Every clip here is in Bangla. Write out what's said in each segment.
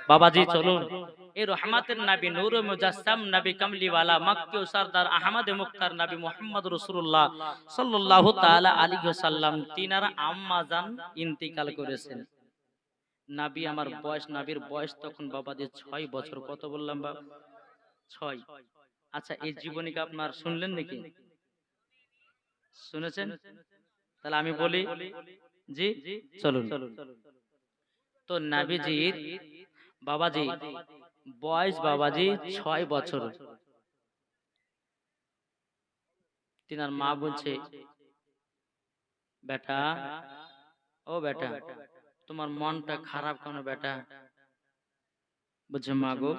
বাবাজি চলুন এই রহমাতের নবী নূর মুজাসসাম নবী কামলিওয়ালা মক্কি ও সরদার আহমদ মুখতার নবী মুহাম্মদ রাসূলুল্লাহ সাল্লাল্লাহু তাআলা আলাইহি ওয়াসাল্লাম তিনারা আম্মা জান ইন্তিকাল করেছেন। নবী আমার বয়স, নবীর বয়স তখন বাবাজি 6 বছর। কত বললাম বাবা? 6। আচ্ছা এই জীবনীকে আপনার শুনলেন নাকি? শুনেছেন? তাহলে আমি বলি জি চলুন। তো নবীজির বাবাজি বয়স বাবাজি 6 বছর। তিনার মা বলছে, বেটা ও বেটা তোমার মনটা খারাপ কেন বেটা? বলছে মা গো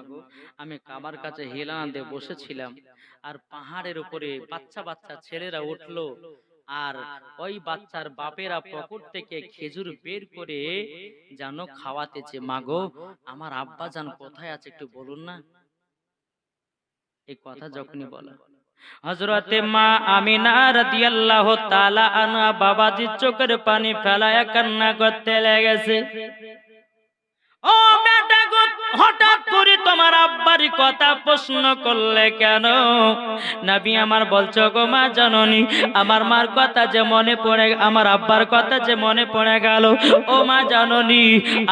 আমি কাবার কাছে হেলান দিয়ে বসেছিলাম আর পাহাড়ের উপরে বাচ্চা বাচ্চা ছেলেরা উঠলো আর ওই বাচ্চার বাপেরা পকেট থেকে খেজুর বের করে যেন খাওয়াতেছে। মা গো আমার আব্বা জান কোথায় আছে একটু বলুন না। এই কথা যখনই বলা হযরতে মা আমিনা রাদিয়াল্লাহু তাআলা আনহা বাবাজি চোখের পানি ফেলায়া কান্না করতে লেগেছে। ও বেটা গো হঠাৎ করে তোমার আব্বার কথা প্রশ্ন করলে কেন? নবী আমার বলছো গো মা জননী আমার মার কথা যে মনে পড়ে, আমার আব্বার কথা যে মনে পড়ে গেল। ও মা জননী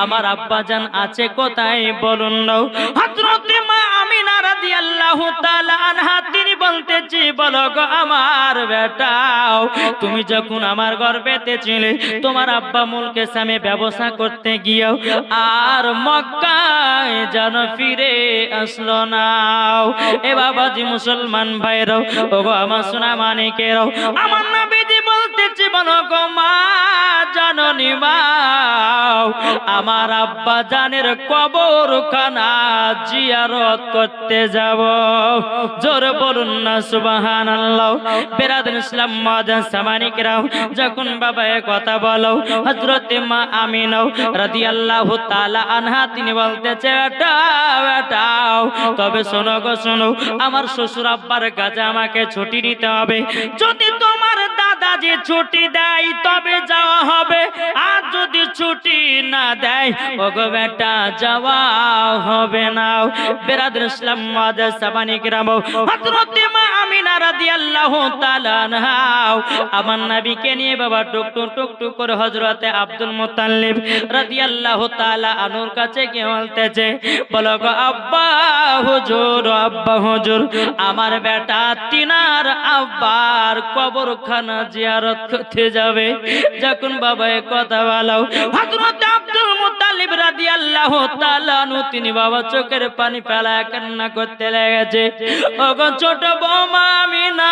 আমার আব্বা জান আছে কোথায় বলুন না। হযরতে মা আমিনা রাদিয়াল্লাহু তাআলা আনহা তিনি বলতেছি বলো গো আমার বেটাও তুমি যখন আমার গর্ভেতে ছিলে তোমার আব্বা মুলকে সামে ব্যবসা করতে গিয়েও আর মক্কায় যেন ফিরে আসলো না। এ বাবাজি মুসলমান ভাইরাও ওগো আমার সোনা মানিকেরাও আমার নবীজি বলতেছি বলো গো মা জননী মাও আমার আব্বা জানের কবরখানা জিয়ারত করতে যাব। জোরে বলুন না সুবহানাল্লাহ। বেরাদার ইসলাম মাদান সামানিকরাও যখন বাবা এ কথা বলো হযরতে মা আমিনা রাদিয়াল্লাহু তাআলা আনহা তিনি বলতেছে বেটাও তবে শোনো গো শোনো আমার শ্বশুর আব্বার কাছে আমাকে ছুটি নিতে হবে। যদি তোমার দাদাজি ছুটি দেয় তবে যাওয়া হবে, আর যদি ছুটি না দেয় ওগো বেটা যাওয়া হবে না। বেরাদার ইসলাম মাদান সামানিকরাও হযরতে মা আমিনা রাদিয়াল্লাহু তাআলা আনহা আমার নবীকে নিয়ে বাবা টুকটুক টুকটুক করে হযরতে আব্দুল মুত্তালিব রাদিয়াল্লাহু তাআলা আনুর কাছে গিয়ে বলতেছে বলো গো আব্বা হুজুর আমার বেটা তিনার আব্বার কবরখানা জিয়ারত করতে যাবে। যখন বাবা এই কথা বলো হযরত আব্দুল মুত্তালিব রাদিয়াল্লাহু তাআলা আনহু তিনি বাবা চোখের পানি ফেলায় কান্না করতে লেগেছে। ওগো ছোট বৌমা আমিনা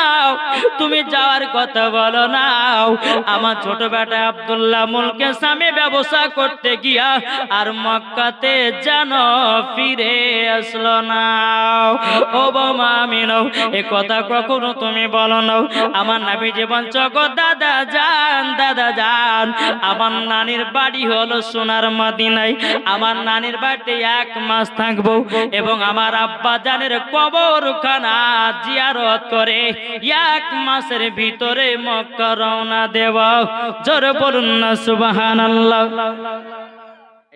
তুমি যাওয়ার কথা বলো না। আমার ছোট বেটা আব্দুল্লাহ মুলকে সামে ব্যবসা করতে গিয়া আর মক্কাতে যেন ফিরে আসলো না। ও বৌমা আমিনা এ কথা কখনো তুমি বলো না। আমার নবীজি বলছো গো দাদা জান আমার নানির বাড়ি হলো সোনার মদিনায়, আমার নানির বাড়িতে 1 মাস থাকবো এবং আমার আব্বা জানের কবরখানা জিয়ারত করে 1 মাসের ভিতরে মক্কা রওনা দেব। জোরে বলুন না সুবহানাল্লাহ।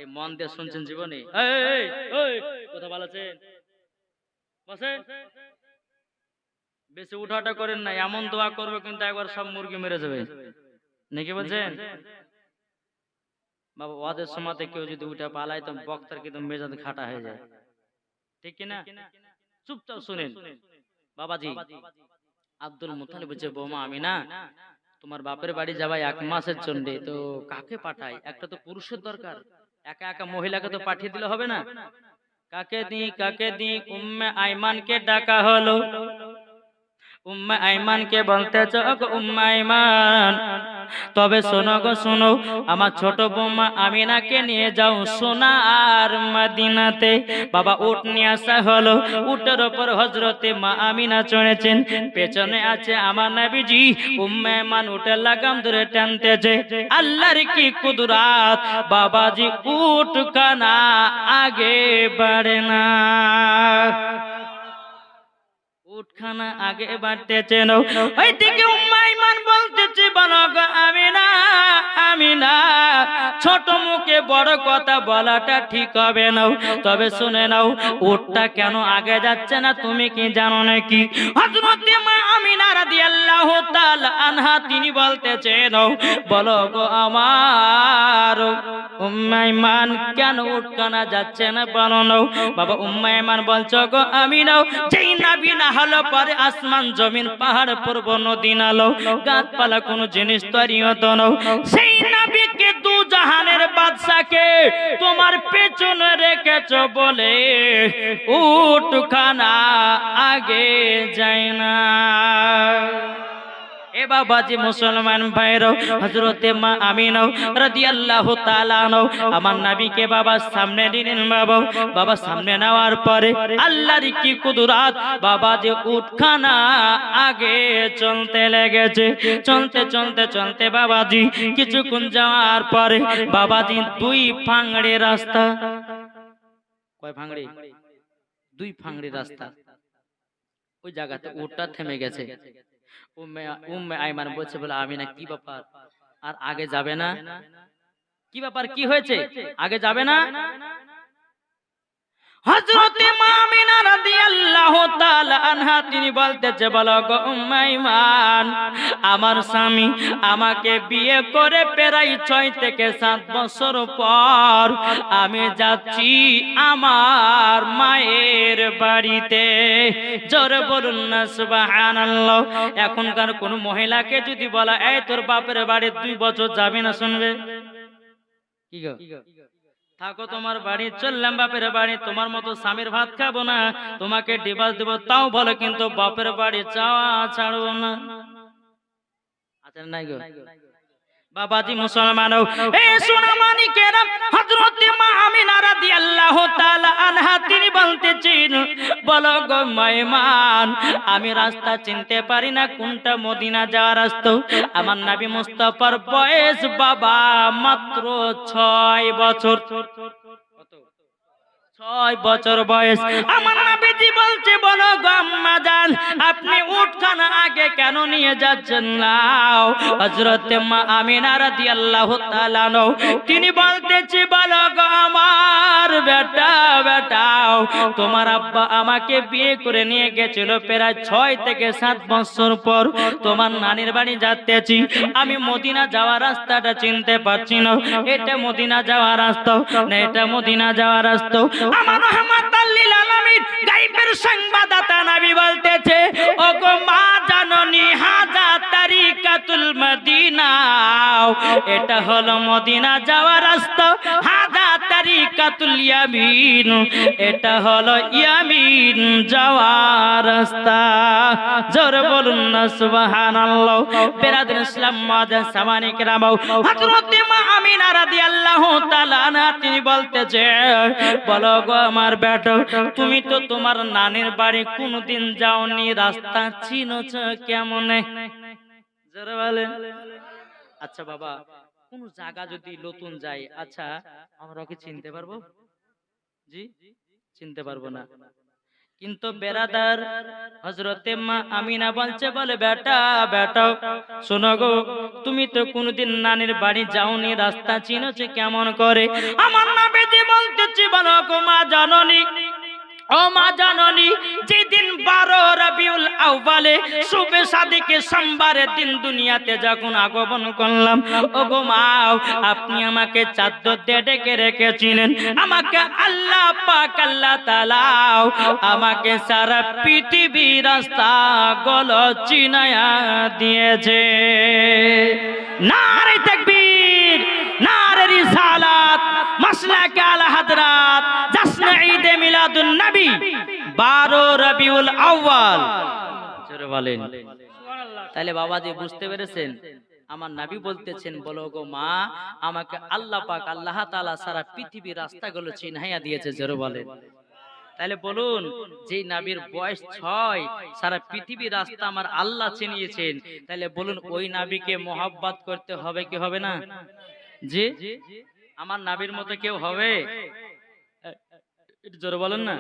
এই মন দিয়ে শুনছেন জীবনে এই কথা বলেছেন বসেন বেশি উঠাটা করেন না, এমন দোয়া করবে কিন্তু একবার সব মুরগি মেরে যাবে নাকি বলছেন বাবা। ওদের সময়তে কেউ যদি উঠে পালায় তো বক্তার কিন্তু মেজাজ খাটা হয়ে যায়, ঠিক কিনা? চুপচাপ শুনেন বাবাজি। আব্দুল মুত্তালিব বলছে বৌমা আমিনা তোমার বাপের বাড়ি যাবা 1 মাসের জন্য, তো কাকে পাঠাই? একটা তো পুরুষের দরকার, একা একা মহিলাকে তো পাঠিয়ে দিলে হবে না। কাকে দি উম্মে আইমানকে ডাকা হলো। উম্মে আইমানকে বলতেছে ওগো উম্মে আইমান তবে শোনো গো শোনো আমার ছোট বৌমা আমিনাকে নিয়ে যাও সোনার মদিনাতে। বাবা উট নিয়ে আসা হলো, উটের উপর হযরতে মা আমিনা চড়েছেন, পেছনে আছে আমার নবীজি। উম্মে আইমান উটের লাগাম ধরে টানতেছে। আল্লাহর কি কুদরত বাবাজি উট খানা আগে বাড়ে না। উট উটখানা আগে বাড়তেছে না। ওইদিকে উম্মে আইমান বলতেছে, বলো গো আমিনা, আমিনা, ছোট মুখে বড় কথা বলাটা ঠিক হবে না। তবে শুনে নাও, উটটা কেন আগে যাচ্ছে না তুমি কি জানো নাকি? হযরতে মা আমিনা রাদিয়াল্লাহু তাআলা আনহা তিনি বলতেছেন, বলো গো আমার উম্মে আইমান, কেন উটখানা যাচ্ছে না বলো না। বাবা উম্মে আইমান বলছো গো আমিনা, যেই নবী না হলো পরে আসমান জমিন পাহাড় পর্বত নদী নালা গাছপালা কোন জিনিস তৈরি হতো না, সেই নবীকে দু জাহানের বাদশাকে তোমার পেছনে রেখেছো বলে উটখানা আগে যায় না। এ বাবাজি মুসলমান ভাইরা, হযরতে মা আমিনা রাদিয়াল্লাহু তাআলা আমার নবীকে বাবা সামনে দিলেন। বাবা সামনে নেওয়ার পরে আল্লাহর কি কুদরত, বাবা যে উটখানা আগে চলতে লেগেছে। চলতে চলতে চলতে বাবাজি কিছুক্ষণ যাওয়ার পরে বাবাজি দুই ফাংড়ি রাস্তা, কয় ফাংড়ি? দুই ফাংড়ি রাস্তা, ওই জায়গাতে উটটা থেমে গেছে। উম্মে আইমান বলছে, বলে আমিনা কি ব্যাপার, আর আগে যাবে না? কি ব্যাপার, কি হয়েছে, আগে যাবে না? হযরতে মা আমিনা রাদিয়াল্লাহু তাআলা আনহা তিনি বলতেছে, বলো গো উম্মে আইমান, আমার স্বামী আমাকে বিয়ে করে প্রায় 6 থেকে 7 বছর পর আমি যাচ্ছি আমার মায়ের বাড়িতে। জোরে বলুন না সুবহানাল্লাহ। এখনকার কোন মহিলাকে যদি বলা, এই তোর বাপের বাড়ি 2 বছর যাবে না, শুনবে? কি গো, থাকো তোমার বাড়ি, চললাম বাপের বাড়ি, তোমার মতো স্বামীর ভাত খাবো না, তোমাকে ডিভোর্স দেবো, তাও বলো, কিন্তু বাপের বাড়ি চাওয়া ছাড়বো না। আচ্ছা নাই গো বাবাজি মুসলমান, এই সোনা মানিকেরা, হযরতে মা আমিনা রাদিয়াল্লাহু তাআলা আনহা তিনি বলতেছেন, বলো গো মাইমান, আমি রাস্তা চিনতে পারি না, কোনটা মদিনা যাওয়ার রাস্তা। আমার নবী মুস্তাফার বয়স বাবা মাত্র 6 বছর। 6 বছর বয়স। আমার নবীজি বলছে, বলো গো আম্মা জান, আপনি উটখানা আগে কেন নিয়ে যাচ্ছেন না? হযরতে মা আমিনা রাদিয়াল্লাহু তাআলা তিনি বলতেছে, বলো গো আমার বেটা, বেটাও তোমার আব্বা আমাকে বিয়ে করে নিয়ে গেছিল প্রায় 6 থেকে 7 বছর পর, তোমার নানির বাড়ি যাচ্তেছি, আমি মদিনা যাওয়ার রাস্তাটা চিনতে পারছি না, এটা মদিনা যাওয়ার রাস্তা না এটা মদিনা যাওয়ার রাস্তা। আমার রহমাতাল লিল আলামিন গায়বের সংবাদদাতা নবী বলতেছে, ওগো মা জাননী, হাজা তারিকাতুল মদিনা, এটা হলো মদিনা যাওয়ার রাস্তা, হাজা তারিকাতুল ইয়ামিন, এটা হলো ইয়ামিন যাওয়ার রাস্তা। জোরে বলুন না সুবহানাল্লাহ। বিরাদর ইসলাম মাদান সামানি কেরাম, হযরতে মা আমিনা রাদিয়াল্লাহু তাআলা আনহা তিনি বলতেছে, বলো গো আমার বেটা, তুমি তো তোমার নানির বাড়ি কোনদিন যাওনি, রাস্তা চিনোছ কেমনে? জোরে বলেন। আচ্ছা বাবা, কোন জায়গা যদি নতুন যাই, আচ্ছা আমরা কি চিনতে পারবো? জি চিনতে পারবো না। কিন্তু বেরাদার, হযরতে মা আমিনা বলছে, বলে বেটা, বেটা শোনো গো, তুমি তো কোনদিন নানির বাড়ি যাওনি, রাস্তা চিনোছ কেমন করে? আমার নবীজি বলতেছি, বলো গো মা জাননী, ও মা জাননী, যেদিন 12 রবিউল আউয়ালে শুবে সাদিকে সোমবারের দিন দুনিয়াতে যখন আগমন করলাম, ও গো মা, আপনি আমাকে চাদর দিয়ে ঢেকে রেখেছিলেন, আমাকে আল্লাহ পাক আল্লাহ তাআলা আমাকে সারা পৃথিবী রাস্তা গুলো চিনায়া দিয়েছে। নারে তাকবীর, নারে রিসালাত, মাসলাকে আলা হযরত, জশ্ন ঈদে মিলাদুন নবী 12 রবিউল আউয়াল। জোরে বলেন সুবহানাল্লাহ। তাহলে বাবাজি বুঝতে পেরেছেন, আমার নবী বলতেছেন, বলো গো মা, আমাকে আল্লাহ পাক আল্লাহ তাআলা সারা পৃথিবীর রাস্তাগুলো চিনাইয়া দিয়েছে। জোরে বলেন। তাহলে বলুন, যে নবীর বয়স 6, সারা পৃথিবীর রাস্তা আমার আল্লাহ চিনিয়েছেন, তাহলে বলুন ওই নবীকে মহব্বত করতে হবে কি হবে না? জি, আমার নবীর মতো কেউ হবে? একটু জোরে বলেন না।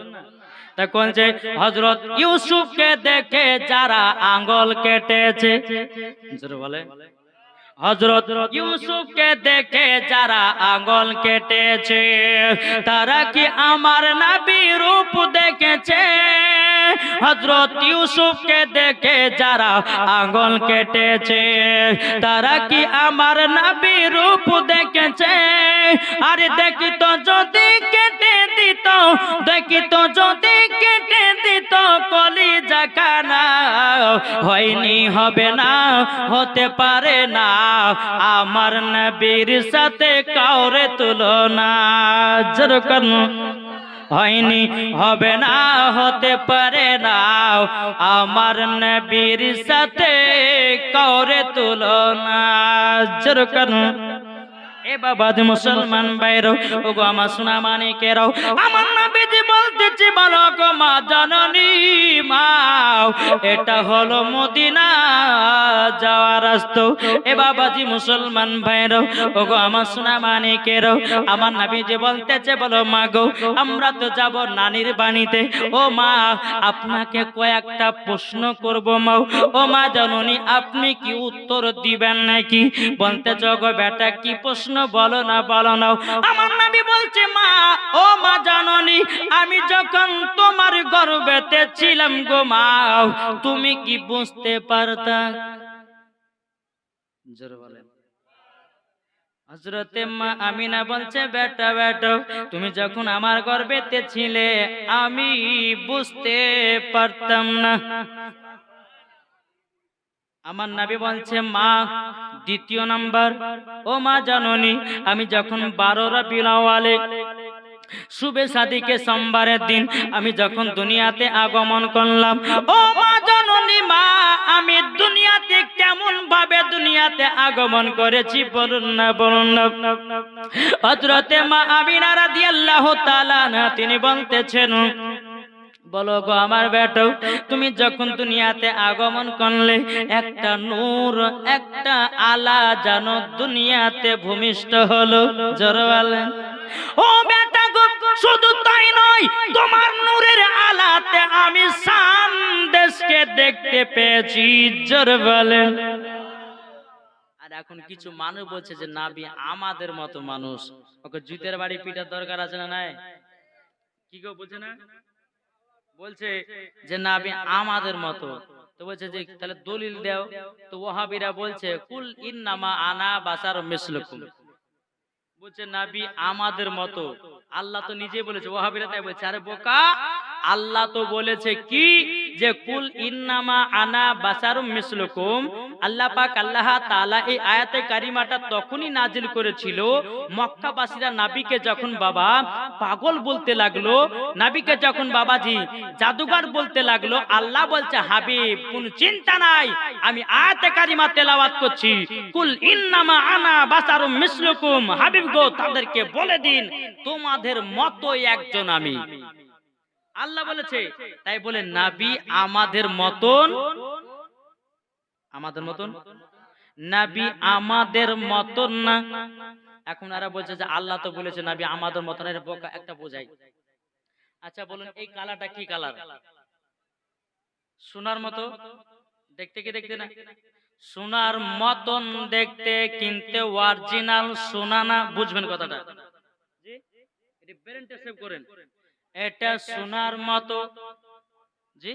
তখন যে হযরত ইউসুফকে দেখে যারা আঙ্গুল কেটেছে, জোরে বলে, হযরত ইউসুফকে দেখে যারা আঙ্গুল কেটেছে তারা কি আমার নবীর রূপ দেখেছে? হযরত ইউসুফকে দেখে যারা আঙ্গুল কেটেছে তারা কি আমার নবীর রূপ দেখেছে? আরে দেখিত যদি কেটে দিত, দেখিত যদি কেটে দিত কলিজা খানা, হয়নি হবে না, হতে পারে না আমার নবীর সাথে কাউরে তুলনা। যেরকম হয়নি হবে না, হতে পারে না আমার নবীর সাথে কাউরে তুলনা। যেরকম এ বাবা মুসলমান ভাইরা, ওগো আমার সোনা মানিকেরাও, আমার নবীজি বলতেছে বলো গো মা জননী, মা এটা হলো মদিনা যাওয়ার রাস্তা। এ বাবাজি মুসলমান ভাইরা, ওগো আমার সোনা মানিকেরাও, আমার নবীজি বলতেছে বলো মা গো আমরা তো যাব নানির বাড়িতে। ও মা আপনাকে কয়েকটা প্রশ্ন করব মা। ও মা জননী আপনি কি উত্তর দিবেন নাকি? বলতেছে গো বেটা কি প্রশ্ন বলো না, বলো না। আমার নবী বলছে মা, ও মা জননী আমি যখন তোমার গর্ভেতে ছিলাম গো মা, তুমি কি বুঝতে পারতা? জোরে বলেন। হযরতে মা আমিনা বলছে বেটা বেটা তুমি যখন আমার গর্ভেতে ছিলে আমি বুঝতে পারতাম না। আমার নবী বলছে মা দ্বিতীয় নাম্বার, ও মা জননী আমি যখন 12 রবিউল আউয়ালে শুবে সাদিকে সোমবারের দিন আমি যখন দুনিয়াতে আগমন করলাম, ও মা জননী মা আমি দুনিয়াতে কেমন ভাবে দুনিয়াতে আগমন করেছি বলুন না, বলুন না। হযরতে মা আমিনা রাদিয়াল্লাহু তাআলা তিনি বলতেছেন বলো গো আমার বেটা তুমি যখন দুনিয়াতে আগমন করলে একটা নূর একটা আলা জানো দুনিয়াতে ভূমিষ্ঠ হলো। জোরে বলেন। ও বেটা গো শুধু তাই নয় তোমার নূরের আলাতে আমি সানদেশকে দেখতে পেয়েছি। জোরে বলেন। আর এখন কিছু মানুষ বলছে যে নবী আমাদের মতো মানুষ, ওকে জুতের বাড়ি পিটার দরকার আছে না নাই? কি গো বুঝে না? বলছে যে নবী আমাদের মতো, তো বলছে যে তাহলে দলিল দাও। তো ওয়াহাবিরা বলছে কুল ইন্নামা আনা বাশারুম মিসলুকুম, বলছে নবী আমাদের মতো। আল্লাহ তো নিজে বলেছে, ওয়াহাবিরা তাই বলছে। আরে বোকা, আল্লাহ তো বলেছে কি যে কুল ইন্নামা আনা বাশারুম মিসলুকুম। আল্লাহ পাক আল্লাহ তাআলা এই আয়াতে কারিমাটা তখনই নাজিল করেছিল মক্কাবাসীরা নবীকে যখন বাবা পাগল বলতে লাগলো, নবীকে যখন বাবাজি জাদুঘর বলতে লাগলো। আল্লাহ বলছে হাবিব কোনো চিন্তা নাই, আমি আয়াতে কারিমা তেলাওয়াত করছি কুল ইন্নামা আনা বাশারুম মিসলুকুম। হাবিব গো তাদেরকে বলে দিন তোমাদের মতোই একজন আমি। আল্লাহ বলেছে, তাই বলে নবী আমাদের মতন, আমাদের মতন নবী আমাদের মতন না। এখন এরা বলছে যে আল্লাহ তো বলেছে নবী আমাদের মতন। এর বোকা একটা বোঝাই। আচ্ছা বলুন এই কালারটা কি কালার? সোনার মতো দেখতে, কি দেখতে না? সোনার মতন দেখতে কিন্তু অরিজিনাল সোনা না। বুঝবেন কথাটা? জি এটা ব্রেনটা সেভ করেন। এটা সোনার মতো, জি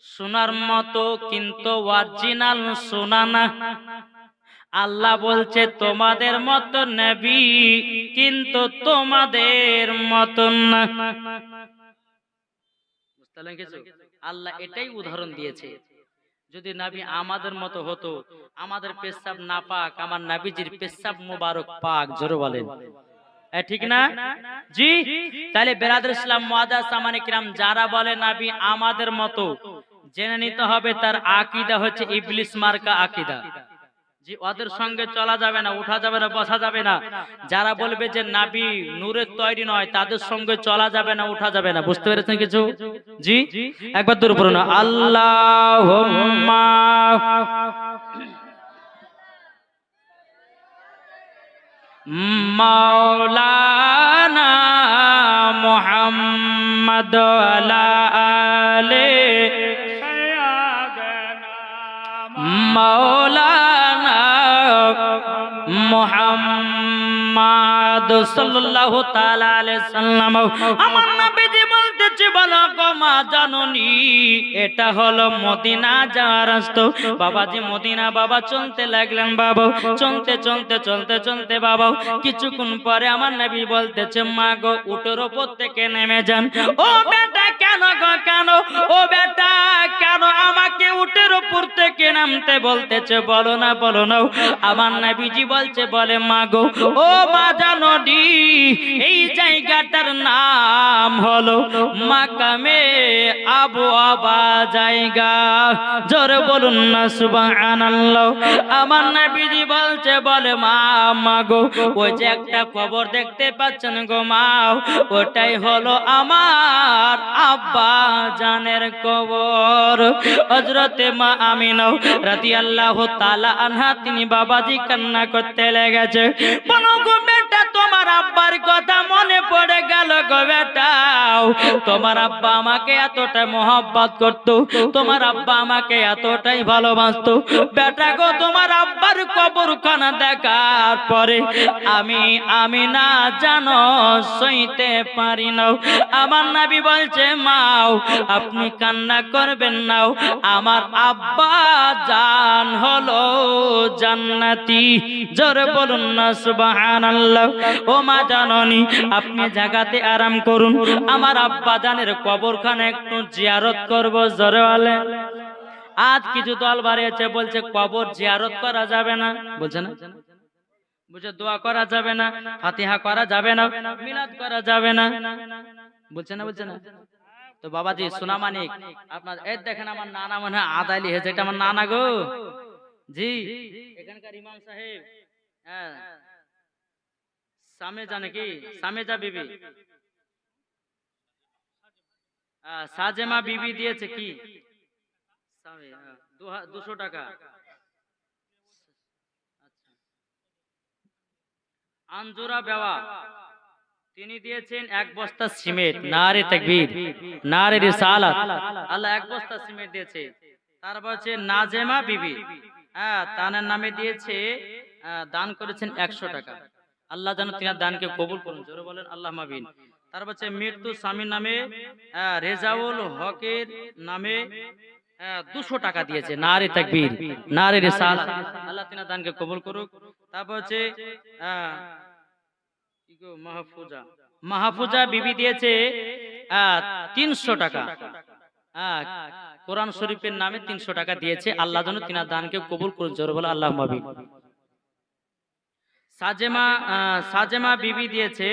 সোনার মতো কিন্তু অরিজিনাল সোনা না। আল্লাহ বলছে তোমাদের মতো নবী কিন্তু তোমাদের মতন না। বুঝতে কিছু? আল্লাহ এটাই উদাহরণ দিয়েছে। যদি নবী আমাদের মতো হতো, আমাদের পেশাব না পাক, আমার নবীজির পেশাব মোবারক পাক। জোরে বলেন ঠিক না? জি তাহলে বেরাদর ইসলাম মুআজ্জাজ সামানে কিরাম যারা বলে নবী আমাদের মতো, জেনে নিতে হবে তার আকীদা হচ্ছে ইবলিস মার্কা আকীদা। জি ওদের সঙ্গে চলা যাবে না, উঠা যাবে না, বসা যাবে না। যারা বলবে যে নবী নূরের তৈরি নয় তাদের সঙ্গে চলা যাবে না, উঠা যাবে না। বুঝতে পেরেছেন কিছু? জি একবার দূর পড়ুন আল্লাহুম্মা মাওলানা মুহাম্মদ আলা আলে মাওলানা মুহাম্মদ সাল্লাল্লাহু তাআলা আলাইহি সাল্লাম। আমার নবীজি বলতেছে, বলো গো মা জাননী, এটা হলো মদিনা যাওয়ার রাস্তা। বাবাজি মদিনা বাবা চলতে লাগলেন। বাবা চলতে চলতে চলতে চলতে বাবা কিছুক্ষণ পরে আমার নবী বলতেছে, মা গো উটের উপর থেকে নেমে যান। ও বেটা কেন গো কেন? ও বেটা কেন আমাকে উটের উপর থেকে নামতে বলতেছে? বলো না বলো না। আমার নবীজি বলছে, বলে মা গো ও মা জাননী, এই জায়গাটার নাম হলো মাকামে আবু আবা জায়গা। জোরে বলুন না সুবহানাল্লাহ। আমার নবীজি বলছে, বলে মা গো ওই যে একটা কবর দেখতে পাচ্ছেন গো মা, ওটাই হলো আমার আব্বা জানের কবর। হযরতে মা আমিনা রাদিয়াল্লাহু তাআলা আনহা তিনি বাবাজি কান্না করতে লেগেছে। বলো গো বেটা তোমার আব্বার কথা মনে পড়ে গেল গো বেটা। তোমার আব্বা আমাকে এতটা মহব্বত করতো, তোমার আব্বা আমাকে এতটাই ভালোবাসতো। বেটা গো তোমার আব্বার কবরখানা দেখার পরে আমি না জানো সইতে পারি না। আমার নবী বলছে, মাও আপনি কান্না করবেন না, আমার আব্বা জান হলো জান্নাতি। জোরে বলুন না সুবহানাল্লাহ। ও মা জাননী, আপনি জায়গাতে আরাম করুন, আমার আব্বা জানের কবরখানা একটু জিয়ারত করব। জোরে বলেন। আজ কিছু দল বাড়িয়েছে, বলছে কবর জিয়ারত করা যাবে না, বলছে না, বুঝে দোয়া করা যাবে না, ফাতিহা করা যাবে না, মিলাদ করা যাবে না, বলছে না বলছে না। তো বাবাজি সোনামানিক আপনার এই দেখেন, আমার নানা মনে হয় আদালি হয়েছে, এটা আমার নানা গো। জি এখানকার ইমাম সাহেব, হ্যাঁ সামেজা নাকি, সামেজা বিবি, সাজেমা বিবি দিয়েছে কি 200 টাকা। আঞ্জুরা বেওয়া তিনি দিয়েছেন 1 বস্তা সিমেন্ট। নারে তাকবীর, নারে রিসালাত। আল্লাহ 1 বস্তা সিমেন্ট দিয়েছে। তারপর হচ্ছে নাজেমা বিবি, তার নামে দিয়েছে, দান করেছেন 100 টাকা। আল্লাহ যেন তিনার দানকে কবুল করুন। জোরে বলেন আল্লাহুম্মা আমিন। তারপর হচ্ছে মৃত্যু স্বামীর নামে রেজাউল হকের নামে 200 টাকা দিয়েছে। নারে তাকবীর, নারে রিসালাত। আল্লাহ তিনার দানকে কবুল করুক। তারপর হচ্ছে মাহফুজা বিবি দিয়েছে 300 টাকা। কোরআন শরীফের নামে 300 টাকা দিয়েছে। আল্লাহ যেন তিনার দানকে কবুল করুন। জোরে বলে আল্লাহুম্মা আমিন। সাজেমা বিবি দিয়েছে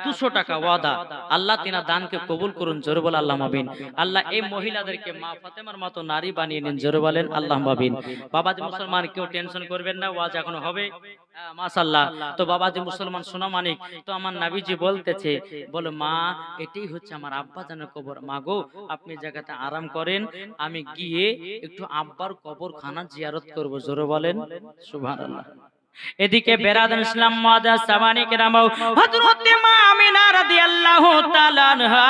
200 টাকা ওয়াদা। আল্লাহ তিনার দানকে কবুল করুন। জোরে বলে আল্লাহুম্মা আমিন। আল্লাহ এই মহিলাদেরকে মা ফাতেমার মতো নারী বানিয়ে নিন। জোরে বলেন আল্লাহুম্মা আমিন। বাবাজি মুসলমান কেউ টেনশন করবেন না, ওয়াজ এখনো হবে মাশাআল্লাহ। তো বাবাজি মুসলমান সোনা মানিক, তো আমার নবীজি বলতেছে, বলে মা এটাই হচ্ছে আমার আব্বা জানের কবর। মা গো আপনি জায়গাতে আরাম করেন, আমি গিয়ে একটু আব্বার কবরখানা জিয়ারত করব। জোরে বলেন সুবহানাল্লাহ। এদিকে বেরাদান ইসলাম মুআজ্জাজ সামানি কেরাম, হযরত মা আমিনা রাদিয়াল্লাহু তাআলা আনহা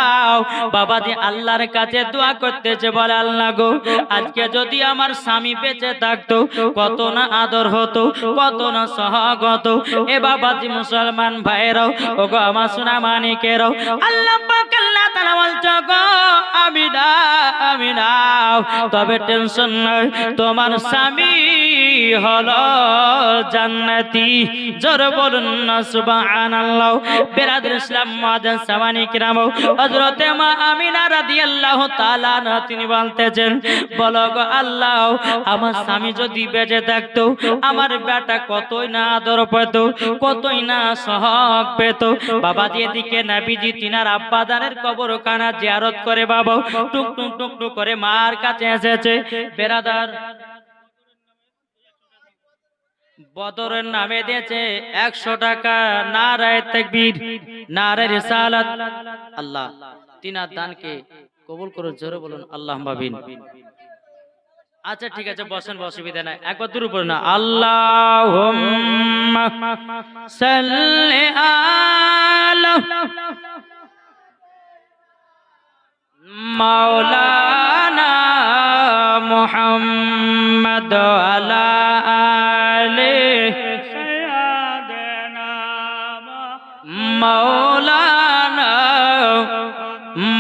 বাবাজি আল্লাহর কাছে দোয়া করতেছে, বলে আল্লাহ গো আজকে যদি আমার স্বামী বেঁচে থাকতো কত না আদর হতো, কত না সোহাগ হতো। এ বাবাজি মুসলমান ভাইরাও, ও গো আমার সোনা মানিকেরাও, আল্লাহ পাক আল্লাহ তাআলা বলছে গো আমিনা আমিনা, তবে টেনশন নাই, তোমার স্বামী হলো জান্নাতি। জোরে বলুন না সুবহানাল্লাহ। বেরাদার ইসলাম মুআজ্জাজ সামানি কিরাম, হযরতে মা আমিনা রাদিয়াল্লাহু তাআলা আনহা তিনি বলতেছেন, বলো গো আল্লাহ আমার স্বামী যদি বেঁচে থাকতো আমার বেটা কতই না আদর পেত, কতই না সোহাগ পেত। বাবাজি এদিকে নবীজি তিনার আব্বা জানের কবরখানা জিয়ারত করে বাবা টুক টুক টুক টুক করে মার কাছে এসেছে। বেরাদার বদরের নামে দিয়েছে 100 টাকা। নারে তাকবীর, নারে রিসালাত। আল্লাহ তিনার দানকে কবুল করুন। জোরে বলুন আল্লাহুম্মা আমিন। আচ্ছা ঠিক আছে, বসেন, অসুবিধা নাই। একবার দূর পড়ে না, আল্লাহুম্মা সাল্লি আলা মাওলানা মুহাম্মদ আলা আলি সাইয়্যিদানা মাওলানা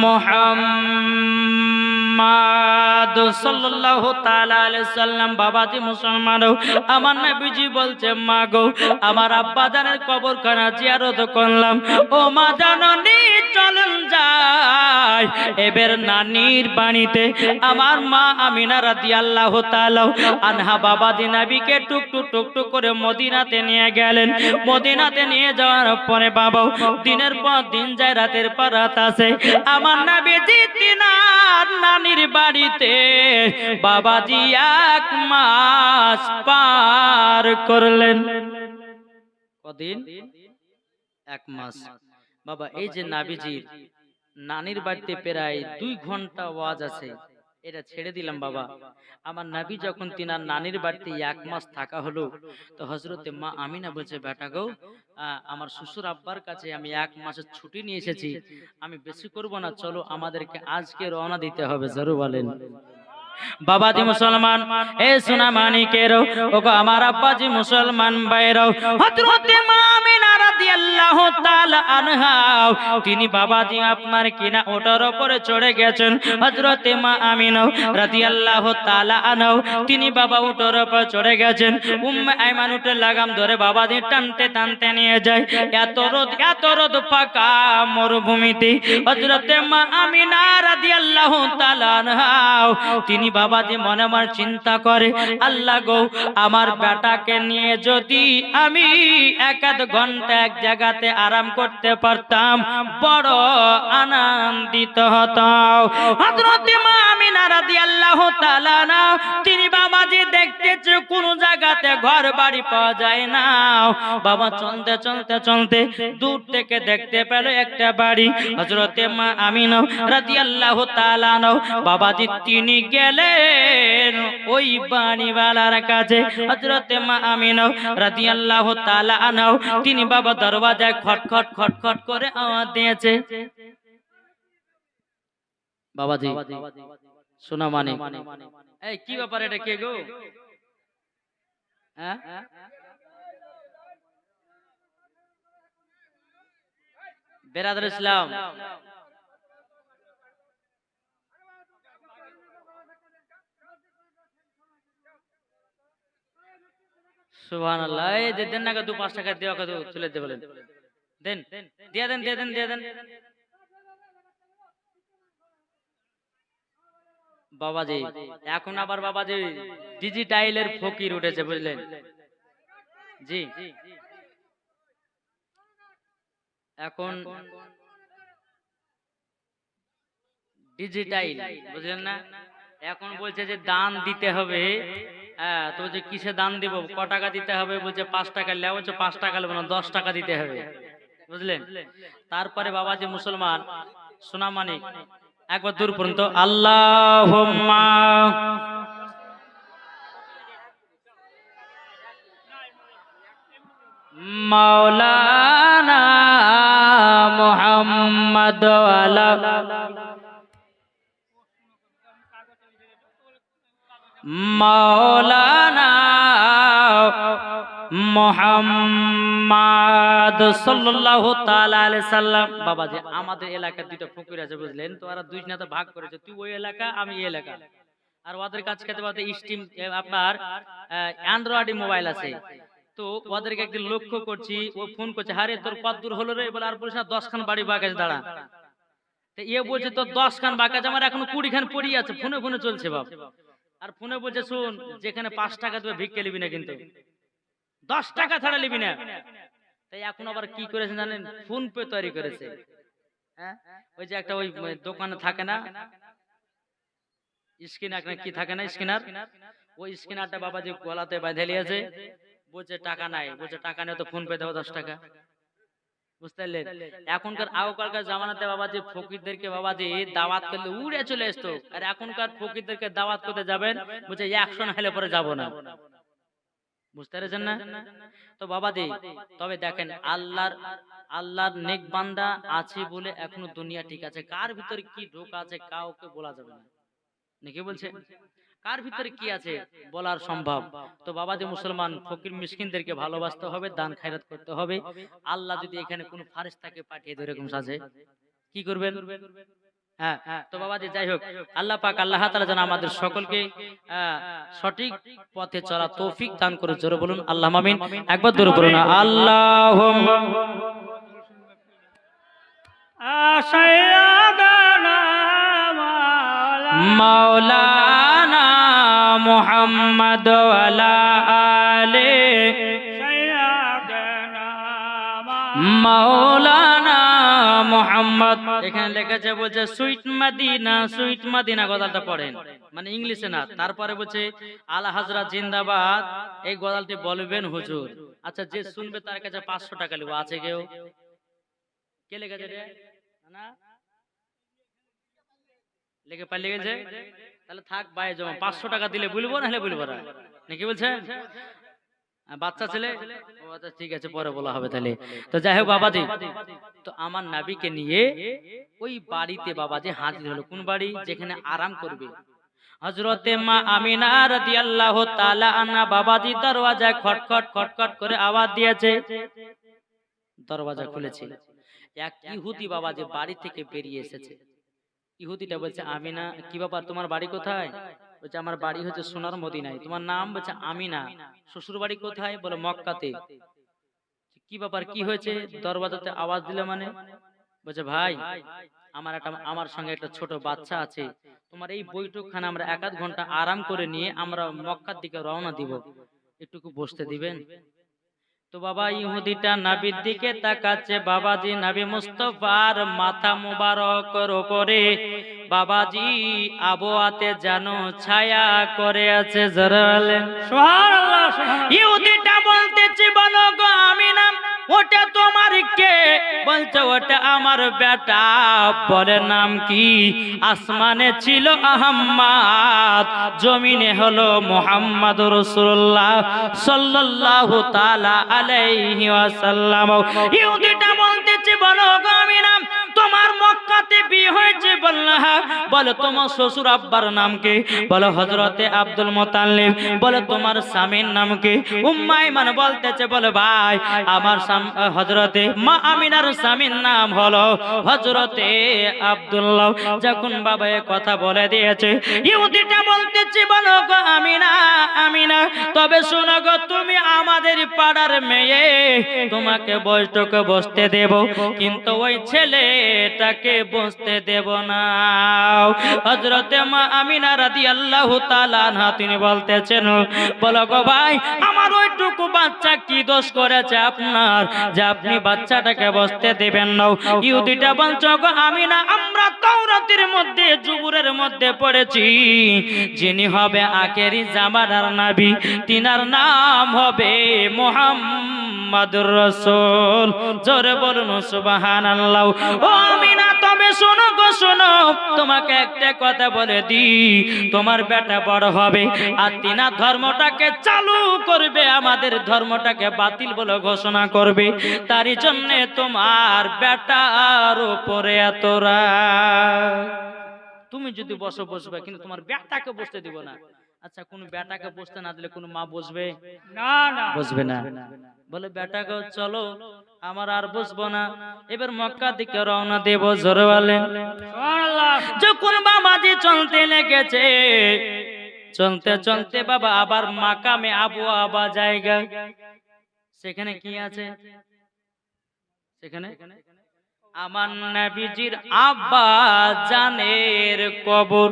মুহাম্মদ সাল্লাল্লাহু তাআলা আলাইহি সাল্লাম। বাবাজি মুসলমান, আমার নবীজি বলছে, মা গো, আমার আব্বা জানের কবরখানা জিয়ারত করলাম। ও মা জাননী, চলুন যাই এবার নানির বাড়িতে। আমার মা আমিনা রাদিয়াল্লাহু তাআলা আনহা বাবাজি নবীকে টুকটুক টুকটুক করে মদিনাতে নিয়ে গেলেন। মদিনাতে নিয়ে যাওয়ার পরে বাবা দিনের পর দিন যায়, রাতের পর রাত আসে। আমার নবীজি তিনার নানির বাড়িতে বাবাজি 1 মাস পার করলেন। কদিন? 1 মাস। বাবা, এই যে নাবিজির নানির বাড়িতে প্রায় 2 ঘন্টা ওয়াজ আছে, এটা ছেড়ে দিলাম বাবা। আমার নবী যখন তিনার নানির বাড়িতে 1 মাস থাকা হলো, তো হযরতে মা আমিনা বলছে, বেটা গো, আমার শ্বশুর আব্বার কাছে আমি 1 মাসের ছুটি নিয়ে এসেছি, আমি বেশি করব না, চলো আমাদেরকে আজকে রওনা দিতে হবে। জরুর বলেন বাবাজি মুসলমান, এ সোনা মানিকের, ওগো আমার আব্বাজি মুসলমান ভাইরাও, হযরতে মা আমিনা রাদিয়াল্লাহু তাআলা আনহা তিনি বাবাজি আপনার কিনা ওটার উপরে চড়ে গেছেন। হযরতে মা আমিনা রাদিয়াল্লাহু তাআলা আনহা তিনি বাবা ওটার উপরে চড়ে গেছেন। উম্মে আইমান উটের লাগাম ধরে বাবাজি টানতে টানতে নিয়ে যায়। এত রোদ ফাঁকা মরুভূমিতে হযরতে মা আমিনা রাদিয়াল্লাহু তাআলা আনহা তিনি বাবাজি মনে মনে চিন্তা করে, আল্লাহ গো, আমার বেটাকে নিয়ে যদি আমি 1-1 ঘন্টা এক জায়গাতে আরাম করতে পারতাম, বড় আনন্দিত হতাম। হযরতে মা আমিনা রাদিয়াল্লাহু তাআলা না তিনি বাবাজি দেখতেছে কোন জায়গাতে ঘর বাড়ি পাওয়া যায় না। বাবা চলতে চলতে চলতে দূর থেকে দেখতে পেল একটা বাড়ি। হযরতে মা আমিনা রাদিয়াল্লাহু তাআলা না বাবাজি তিনি গেলেন ওই বাড়িওয়ালার কাছে। হযরতে মা আমিনা রাদিয়াল্লাহু তাআলা আনহা তিনি বাবা দরওয়াজায় খটখট খটখট করে আওয়াজ দিয়েছে। বাবাজি শোনা মানে, এই কি ব্যাপার, এটা কে গো? হ্যাঁ, বেরাদর ইসলাম, সুবহানাল্লাহ। এই যে দেন না, 2-5 টাকা দেওয়া কত চলে দে বলেন, দেন, দিয়ে দেন, দিয়ে দেন, দিয়ে দেন। বাবাজি এখন আবার বাবাজি ডিজিটাইলের ফকির উঠেছে, বুঝলেন জি। এখন ডিজিটাইল, বুঝলেন না, এখন বলছে যে দান দিতে হবে। হ্যাঁ, তো যে কিসে দান দিব, ক টাকা দিতে হবে, বলছে 5 টাকা লেও, বলছে 5 টাকা নেব না, 10 টাকা দিতে হবে, বুঝলেন। তারপরে বাবাজি মুসলমান সোনা মানিক একবার দূর পর্যন্ত আল্লাহুম্মা মাওলানা মুহাম্মদ আলা মাওলানা মুহাম্মদ সাল্লাল্লাহু তাআলা আলাইহি সাল্লাম। বাবাজি আমাদের এলাকার 2টা ফকির আছে, বুঝলেন, তো ওরা 2 জনাতে ভাগ করেছে, তুই ওই এলাকা আমি এই এলাকা। আর ওদের কাছে খেতে পাতে স্টিম আপনার অ্যান্ড্রয়েড মোবাইল আছে। তো ওদেরকে একদিন লক্ষ্য করছি, ও ফোন করছে, হারে তোর কত দূর হলো রে, বলে আর বলিস না, 10 খান বাড়ি বাগাছে দাঁড়া। তো এ বলছে তোর 10 খান বাগাছে, আমার এখন 20 খান পড়ি আছে, ফোনে ফোনে চলছে বাপ। আর ফোনে বলছে, শুন, যেখানে 5 টাকা দেবে ভিক্ষে নিবি না, কিন্তু 10 টাকা ছাড়া নিবি না। তাই এখন আবার কি করেছে জানেন, ফোন পে তৈরি করেছে। হ্যাঁ, ওই যে একটা ওই দোকানে থাকে না স্ক্যানার, কি থাকে না স্ক্যানার, ওই স্ক্যানারটা বাবাজি গলাতে বাঁধে লিয়েছে। বলছে টাকা নাই, বলছে টাকা নেই তো ফোন পে দাও 10 টাকা। বুঝতে পারলেন? এখনকার আগকালকার জামানাতে বাবাজি ফকিরদেরকে বাবাজি দাওয়াত করলে উড়ে চলে আসতো, আর এখনকার ফকিরদেরকে দাওয়াত করতে যাবেন বলছে অ্যাকশন হলে পরে যাবো না। বুঝতে পেরেছেন না? তো বাবাজি তবে দেখেন আল্লাহর নেক বান্দা আছে বলে এখনো দুনিয়া ঠিক আছে। কার ভিতরে কি ঢোক আছে কাউকে বলা যাবে না, নাকি বলছে? কার ভিতরে কি আছে বলার সম্ভব। তো বাবাজি মুসলমান ফকির মিসকিনদেরকে ভালোবাসতে হবে, দান খায়রাত করতে হবে। আল্লাহ যদি এখানে কোনো ফারেস্তাকে পাঠিয়ে দেয় এরকম সাজে, কি করবেন? হ্যাঁ। তো বাবাজি যাই হোক, আল্লাহ পাক আল্লাহ তাআলা যেন আমাদের সকলকে সঠিক পথে চলা তৌফিক দান করে। জোরে বলুন আল্লাহুম্মা আমিন। একবার জোরে বলুন আল্লাহুম্মা সাইয়্যিদানা মাওলানা মুহাম্মদ ওয়ালা আলে সাইয়্যিদানা মাওলানা মুহাম্মদ। এখানে লেখা আছে বলছে সুইট মাদিনা, সুইট মাদিনা গজালটা পড়েন, মানে ইংলিশে না। তারপরে বলছে আলা হাজরা জিন্দাবাদ, এই গজালটি বলবেন হুজুর। আচ্ছা যে শুনবে তার কাছে 500 টাকা নেব। আছে কেউ? কে লেখেছে রে? না লেখে পালিয়ে গেছে? তাহলে থাক ভাই, জমা 500 টাকা দিলে বলবো, না হলে বলবো না, নাকি বলছে? বাচ্চা ছেলে? ও আচ্ছা ঠিক আছে, পরে বলা হবে তাহলে। তো যাই হোক বাবাজি, তো আমার নাবিকে নিয়ে ওই বাড়িতে বাবাজি হাজির হলো। কোন বাড়ি? যেখানে আরাম করবে হযরতে মা আমিনা রাদিয়াল্লাহু তাআলা আনহা। বাবাজি দরওয়াজায় খটখট খটখট করে আওয়াজ দিয়েছে, দরওয়াজা খুলেছে। এক ইহুদি বাবাজি বাড়ি থেকে বেরিয়ে এসেছে। ইহুদিটা বলছে আমিনা, কি ব্যাপার তোমার বাড়ি কোথায়? বলছে আমার বাড়ি হচ্ছে সোনার মদিনায়। তোমার নাম? বলছে আমিনা। শ্বশুর বাড়ি কোথায়? বলে মক্কাতে। কি ব্যাপার, কি হয়েছে? দরওয়াজাতে আওয়াজ দিলে মানে? বলছে ভাই আমার সঙ্গে একটা ছোট বাচ্চা আছে, তোমার এই বৈঠকখানে আমরা 1-8 ঘন্টা আরাম করে নিয়ে আমরা মক্কার দিকে রওনা দিব, একটুকু বসতে দিবেন? তো বাবা ইহুদিটা নাবির দিকে তাকাচ্ছে। বাবাজি নবী মুস্তাফার মাথা মুবারকের উপরে বাবাজি আবহাওয়াতে যেন ছায়া করে আছে। যারা বলেন সুবহানাল্লাহ সুবহানাল্লাহ। ইহুদিটা বলতেছে বলো গো আমিনা, ওটা তোমার কে? বলছে ওটা আমার বেটা। বলে নাম কি? আসমানে ছিল আহম্মদ, জমিনে হলো মুহাম্মাদুর রাসূলুল্লাহ সাল্লাল্লাহু তাআলা আলাইহি ওয়াসাল্লাম। ইহুদিটা বলতেছে বলো গো আমিনা, তোমার মক্কাতে বিয়ে হয়েছে? বললা হ্যাঁ। বলে তোমার শ্বশুর আব্বার নাম কি? বলে হযরতে আব্দুল মুতাল্লিব। বলে তোমার স্বামীর নাম কি? উম্মে আইমান বলতেছে বলে ভাই আমার হযরতে মা আমিনার স্বামীর নাম হলো হযরতে আব্দুল্লাহ। যখন বাবা এই কথা বলে দিয়েছে, ইহুদিটা বলতেছে বলো গো আমিনা, আমিনা তবে শোনো গো, তুমি আমাদের পাড়ার মেয়ে, তোমাকে বৈঠকে বসতে দেব, কিন্তু ওই ছেলেটাকে বসতে দেব না। হযরতে মা আমিনা রাদিয়াল্লাহু তাআলা আনহা তিনি বলতেছেন বলো গো ভাই, আমার ওইটুকু বাচ্চা কি দোষ করেছে আপনার যে আপনি বাচ্চাটাকে বসতে দেবেন না? ইহুদিটা বলছো গো আমিনা, আমরা তাওরাতের মধ্যে জুবুরের মধ্যে পড়েছি যিনি হবে আখেরি জামানার নবী, তিনার নাম হবে মুহাম্মাদুর রাসূল। জোরে বলুন সুবহানাল্লাহ। ও আমিনা তবে শোনো গো শোনো, তোমাকে একটা কথা বলে দি, তোমার বেটা বড় হবে আর তিনা ধর্মটাকে চালু করবে, আমাদের ধর্মটাকে বাতিল বলে ঘোষণা করবে। তারই জন্য তোমার বেটার উপরে এত রাগ। তুমি যদি বসবে, কিন্তু তোমার বেটাকে বসতে দিব না। আচ্ছা কোন বেটাকে বসতে না দিলে কোন মা বসবে? না না বসবে না। বলে বেটাকে চলো আমার আর বসবো না, এবার মক্কা দিকে রওনা দেব। জোরে বলেন সুবহানাল্লাহ। যখন বাবাজি চলতে লেগেছে, চলতে চলতে বাবা আবার মাকামে আবু আবা জায়গা, সেখানে কি আছে? সেখানে আমার নবীজির আব্বা জানের কবর।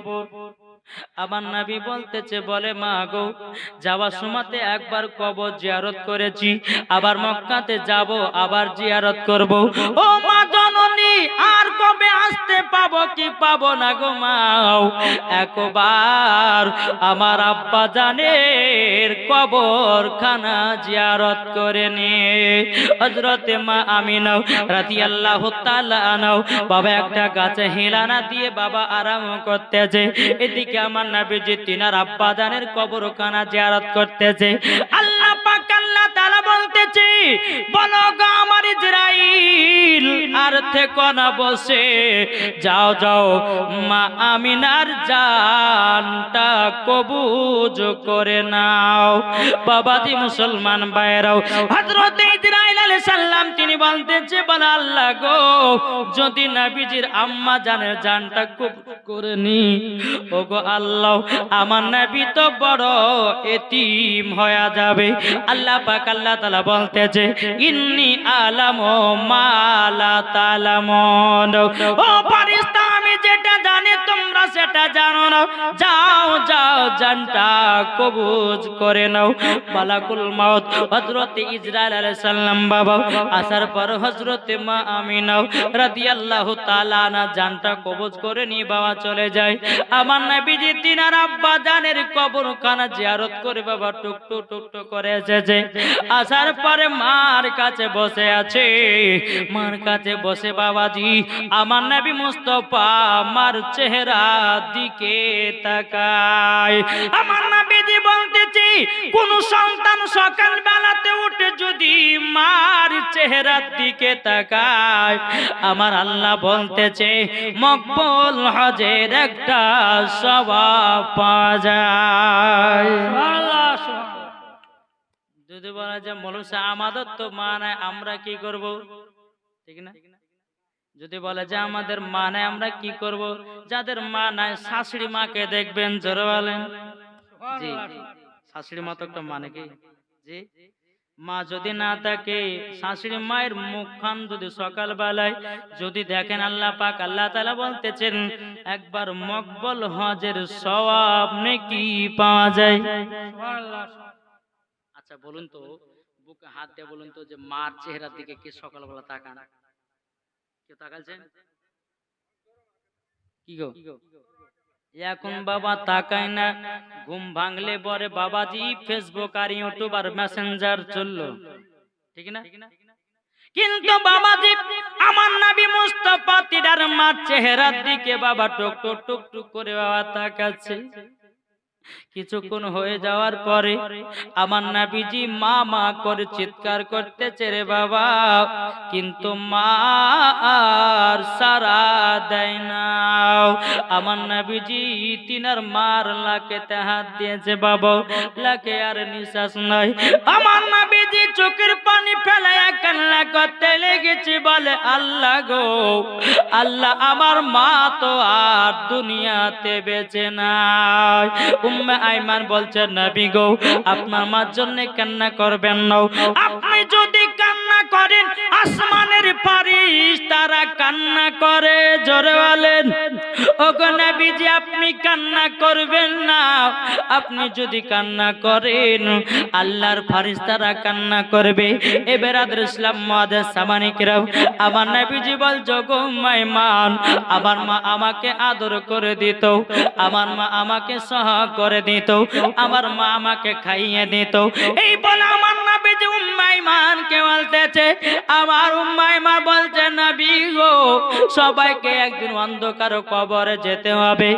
আমার নবী বলতেছে, বলে মা গো, যাওয়ার সময়তে একবার কবর জিয়ারত করেছি, আবার মক্কাতে যাব, আবার জিয়ারত করব। ও মা জননী, আর কবে আসতে পাবো কি পাবো না গো মা, একবার আমার আব্বা জানের কবরখানা জিয়ারত করে নে। হযরতে মা আমিনা রাদিয়াল্লাহু তাআলা আনহা বাবা একটা গাছে হেলানা দিয়ে বাবা আরাম করতেছে, এদিকে আমার নবীজি তিনার আব্বা জানের কবরখানা জিয়ারত করতেছে। আল্লাহ পাক আল্লাহ তাআলা বলতেছে, বলো গো আমার ইসরাইল, আর থেকো না বসে, যাও যাও মা আমিনার জানটা কবুজ করে নাও। বাবাজি মুসলমান ভাইরাও, হযরত ইসরাইল আলাইহিস সালাম তিনি বলতেছে, বলে আল্লাহ গো, যদি নবীজির আম্মা জানের জানটা কবুজ করে নি, ওগো আল্লাহ, আমার নবী তো বড় এতিম হয়ে যাবে। আল্লাহ পাক আল্লাহ তাআলা বলতেছে, ইন্নী আলামু মা লা তালামুন। ও ফেরেশতা, আমি যেটা জানি তোমরা সেটা জানো না, যাও যাও জানটা কবুজ করে নাও। মালাকুল মাউত হযরত ইসরাইল আলাইহিস সালাম বাবা আসার পর হযরত মা আমিনা রাদিয়াল্লাহু তাআলা আনহা জানটা কবুজ করে নিয়ে বাবা চলে যায়। আমার নবীজি তিনার আব্বা জানের কবরখানা জিয়ারত করে বাবা টুকটুক টুকটুক করে এসেছে। আসার পরে মার কাছে বসে আছে, মার কাছে বসে বাবাজি আমার নবী মুস্তাফা আমার চেহারা দিকে তাকায়। আমার নবীজি বলতেছি, কোন সন্তান সকাল বেলাতে উঠে যদি মার চেহারার দিকে তাকায়, আমার আল্লাহ বলতেছে মকবুল হজের একটা সওয়াব পাওয়া যায়। সুবহানাল্লাহ, সুবহানাল্লাহ। যদি বলা যায় মৌলভী সাহেব আমাদের তো মা নাই, আমরা কি করব? ঠিক না? যদি বলে যে আমাদের মা নাই, আমরা কি করব? যাদের মা নাই শাশুড়ি মাকে দেখবেন, জোরে বলেন। জি, শাশুড়ি মা তো একটা মানে কি, জি, মা যদি না থাকে, শাশুড়ি মায়ের মুখখান যদি সকাল বেলায় যদি দেখেন, আল্লাহ পাক আল্লাহ তাআলা বলতেছেন একবার মকবুল হজের সওয়াব নেকি পাওয়া যায়। সুবহানাল্লাহ। আচ্ছা বলুন তো, বুকে হাত দিয়ে বলুন তো, যে মার চেহারার দিকে কে সকালবেলা তাকান? কেউ তাকালছেন কি গো? এখন বাবা তাকায় না, ঘুম ভাঙলে পরে বাবাজি ফেসবুক আর ইউটিউব আর মেসেঞ্জার চললো, ঠিক না? কিন্তু বাবাজি আমার নবী মুস্তাফা তিনার মার চেহারার দিকে বাবা টুক টুক টুক টুক করে বাবা তাকাচ্ছে। কিছুক্ষণ হয়ে যাওয়ার পরে আমার নবীজি মা মা করে চিৎকার করতেছে রে বাবা, কিন্তু মা আর সারা দেয় না। আমার নবীজি তিনার মার লাকেতে হাত দিয়েছে বাবা, লাকে আর নিঃশ্বাস নাই। আমার নবীজি চোখের পানি ফেলায়া কান্না করতে লেগেছে, বলে আল্লাহ গো আল্লাহ, আমার মা তো আর দুনিয়াতে বেঁচে নাই। উম্মে আইমান বলছে, নবী গো আপনার মার জন্য কান্না করবেন না, আপনি যদি কান্না করেন আসমানের ফেরেশতারা কান্না করে, জোরে বলেন। ওগো নবীজি আপনি কান্না করবেন না, আপনি যদি কান্না করেন আল্লাহর ফেরেশতারা কান্না করবে। এ বেরাদর ইসলাম মুআদ্দিস সামানিকরাও, আমার নবীজি বল, জগো মাইমান, আমার মা আমাকে আদর করে দিত, আমার মা আমাকে সহ করে দিত, আমার মা আমাকে খাইয়ে দিত। এই বলে আমার নবীজি উম্মে আইমানকে বলতেছে, আমার উম্মে আইমান বলছে, নবী গো সবাইকে একদিন অন্ধকার কবরে যেতে হবে,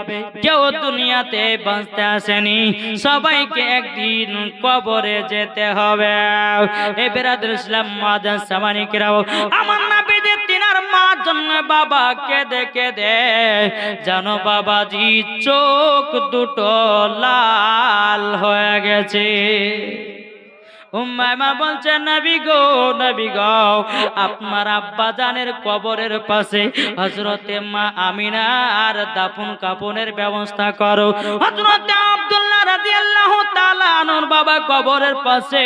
কেউ দুনিয়াতে বাঁচতে আসেনি, সবাইকে একদিন কবরে যেতে হবে। এ বেরাদর ইসলাম মুআদ্দিস সামানিকরাও, আমার নবীজি তিনার মার জন্য বাবা কেঁদে কেঁদে জানো বাবাজি চোখ দুটো লাল হয়ে গেছে। উম্মে আইমান বলছে নবী গো আপনার আব্বা জানের কবরের পাশে হযরতে মা আমিনা আর দাফন কাফনের ব্যবস্থা করো। হযরতে আব্দুল্লাহ রাদিয়াল্লাহু তাআলা আনহুর বাবা কবরের পাশে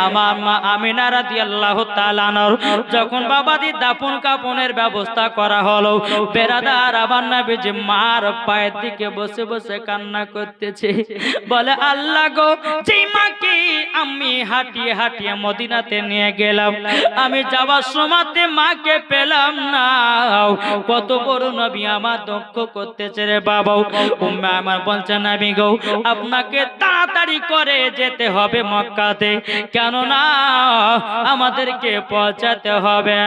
আমার মা আমিনা রাদিয়াল্লাহু তাআলা আনহর যখন বাবাজি দাফন কাফনের ব্যবস্থা করা হলো, বেরাদার আমার নবীজি মার পায়ের দিকে বসে বসে কান্না করতেছে, বলে আল্লাহ গো, যেই মাকে আমি হাঁটিয়ে হাঁটিয়ে মদিনাতে নিয়ে গেলাম, আমি যাওয়ার সময়তে মাকে পেলাম না, কত বড় নবী আমার দুঃখ করতেছে রে বাবা। উম্মে আমার বলছে নবী গো আপনাকে তাড়াতাড়ি করে যেতে হবে মক্কাতে, কেননা আমাদেরকে পৌঁছাতে হবে।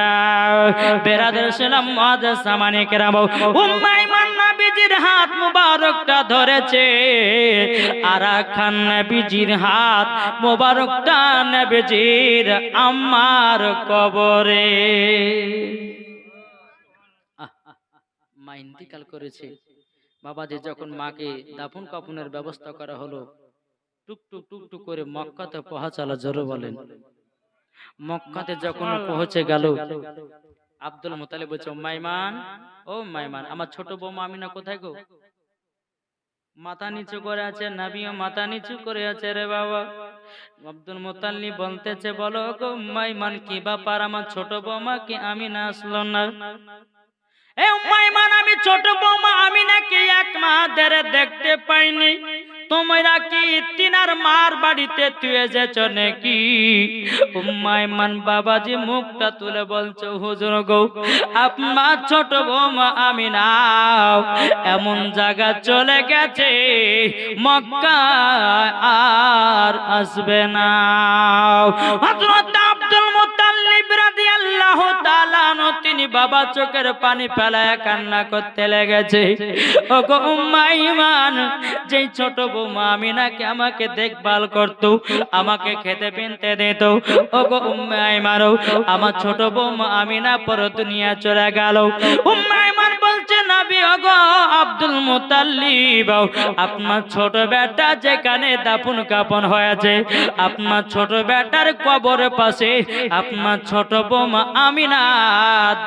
বেরাদের সালাম মুআজ্জাজ সামানে কেরাম, উম্মে আইমান নবীজির হাত মুবারকটা ধরেছে, আর খান নবীজির হাত মুবারকটা নবীজির আম্মার কবরে। মা ইন্তিকাল করেছে, বাবাজি যখন মাকে দাফন কাফনের ব্যবস্থা করা হলো, টুকটুক টুকটুক করে মক্কাতে পৌঁছালো। জোরে বলেন। মক্কাতে যখন পৌঁছে গেল, আব্দুল মুতালিব বলছে মাইমান, ও মাইমান, আমার ছোট বৌমা আমিনা কোথায় গো? মাথা নিচু করে আছে, নবীও মাথা নিচু করে আছে রে বাবা। আব্দুল মুতাল্লিব বলতেছে, বলো গো মাইমান কি ব্যাপার, আমার ছোট বৌমা কি আমিনা আসলো না? এ মাইমান, আমি ছোট বৌমা আমিনাকে এক মাস ধরে দেখতে পাইনি, তোমরা কি তিনার মার বাড়িতে তুই যেছ নাকি? মাইমান বাবাজি মুখটা তুলে বলছো, হুজুর গো আপনার ছোট বৌমা আমিনা এমন জায়গা চলে গেছে, মক্কা আর আসবে না। হযরত আব্দুল মুতাল্লিব রাদিয়াল্লাহু তাআলা আনহু তিনি বাবা চোখের পানি ফেলায় কান্না করতে লেগেছে। ওগো উম্মে আইমান, যেই ছোট বৌমা আমিনাকে আমাকে দেখভাল করত, আমাকে খেতে পিনতে দিত, ওগো উম্মে আইমান, আমার ছোট বৌমা আমিনা পর দুনিয়া চলে গেল। উম্মে আইমান বলছে নবী ওগো আব্দুল মুতাল্লিব, আপনার ছোট বেটা যেখানে দাফন কাফন হয়েছে, আপনার ছোট বেটার কবরের পাশে আপনার ছোট বৌমা আমিনা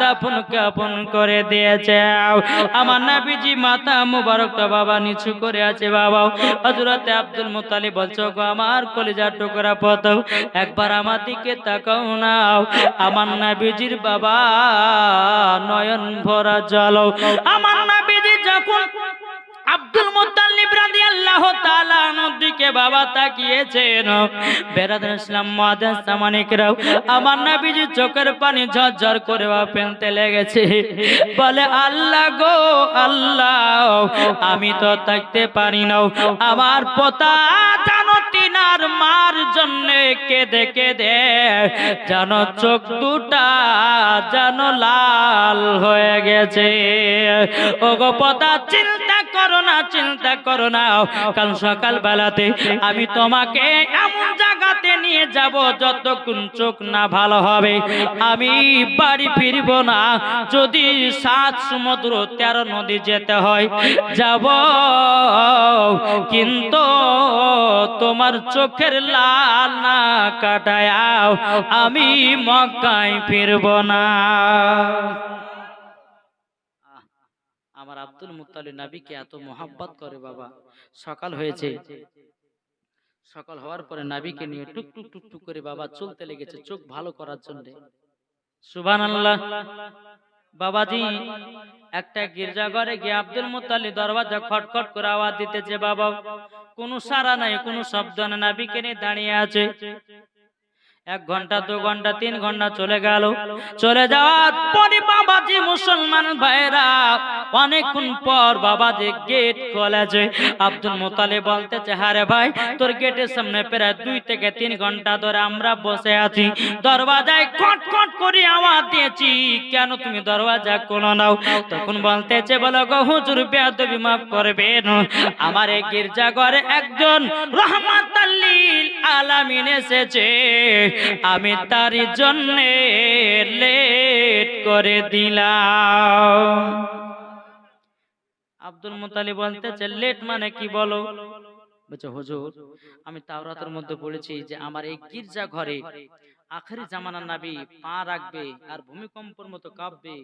দাফন কাফন করে দিয়েছে। আমার নবীজি মাথা মুবারকটা বাবা নিচু করে আছে। বাবা হযরতে আব্দুল মুতালিব বলছো, গো আমার কলিজার টুকরা পুত, একবার আমার দিকে তাকাও না। আমার নবীজির বাবা নয়ন ভরা জল। আমার নবীজি যখন আব্দুল মুতাল্লিব রাদিয়াল্লাহু তাআলা আনহুর দিকে বাবা তাকিয়েছেন, বেরাদার ইসলাম মুআজ্জাজ সামানে কেরাম, আমার নবীজি চোখের পানি ঝরঝর করে ফেলতে লেগেছে, বলে আল্লাহ গো আল্লাহ, আমি তো থাকতে পারি না, আমার পোতা জানো তিনার মার জন্য কেঁদে কেঁদে জানো চোখ দুটা জানো লাল হয়ে গেছে। ওগো পোতা চিন্তা করো না, চিন্তা করো না, কাল সকাল বেলাতে আমি তোমাকে এমন জায়গাতে নিয়ে যাব যতক্ষণ চোখ না ভালো হবে আমি বাড়ি ফিরবো না। যদি 7 সমুদ্র 13 নদী যেতে হয় যাব, কিন্তু তোমার চোখের লাল না কাটায় আমি মক্কায় ফিরবো না। আমার আব্দুল মুত্তালিব নবীকে এত মোহাব্বত করে বাবা। সকাল হয়েছে, সকাল হওয়ার পরে নবীকে নিয়ে টুক টুক টুক টুক করে বাবা চলতে লেগেছে চোখ ভালো করার জন্য। সুবহানাল্লাহ। বাবাজি একটা গির্জাঘরে গিয়ে আব্দুল মুত্তালিব দরওয়াজা খটখট করে আওয়াজ দিতেছে, বাবা কোনো সাড়া নাই, কোনো শব্দ না, নবীকে নিয়ে দাঁড়িয়ে আছে। 1 ঘন্টা 2 ঘন্টা 3 ঘন্টা চলে গেল। চলে যাওয়ার পরে বাবাজি মুসলমান ভাইরা অনেকক্ষণ পর বাবাজি গেট খোলেছে। আব্দুল মুত্তালিব বলতেছে, আরে ভাই তোর গেটের সামনে প্রায় 2 থেকে 3 ঘন্টা ধরে আমরা বসে আছি, দরওয়াজায় খটখট করে আওয়াজ দিয়েছি, কেন তুমি দরওয়াজা খোলো নাও? তখন বলতেছে, বলো গো হুজুর বেয়াদবি মাফ করবেন, আমার এই গির্জাঘরে একজন রাহমাতাল লিল আলামিন এসেছে, আমি তার জন্য লেট করে দিলাম। আব্দুল মুত্তালিব বলতেছে, লেট মানে কি বলো? বলছে হুজুর আমি তাওরাতের মধ্যে পড়েছি যে আমার এই গির্জা ঘরে আখেরি জামানার নবী পা রাখবে আর ভূমিকম্পের মতো কাঁপবে,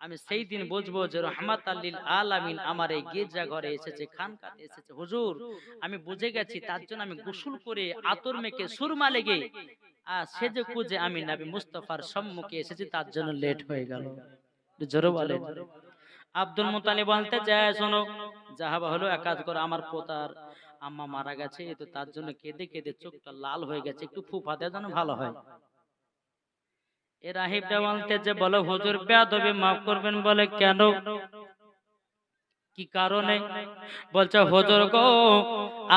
আমি সেই দিন বুঝবো যে রহমাতাল লিল আলামিন আমার এই গির্জা ঘরে এসেছে, খানকাতে এসেছে। হুজুর আমি বুঝে গেছি, তার জন্য আমি গোসল করে আতর মেখে সুরমা লেগে আর সেজে কুজে আমি নবী মুস্তাফার সম্মুখে এসেছি, তার জন্য লেট হয়ে গেল। জোরে বলে। আব্দুল মুতালিব বলতে যায়, শোনো যাহা হলো এক কাজ করো, আমার পোতার আম্মা মারা গেছে, তো তার জন্য কেঁদে কেঁদে চোখটা লাল হয়ে গেছে, একটু ফুফা দেওয়া যেন ভালো হয়। এ রাহিবটা বলতে যে বলো হুজুর বেয়াদবি মাফ করবেন, বলে কেন কি কারণে? বলছে হুজুর গো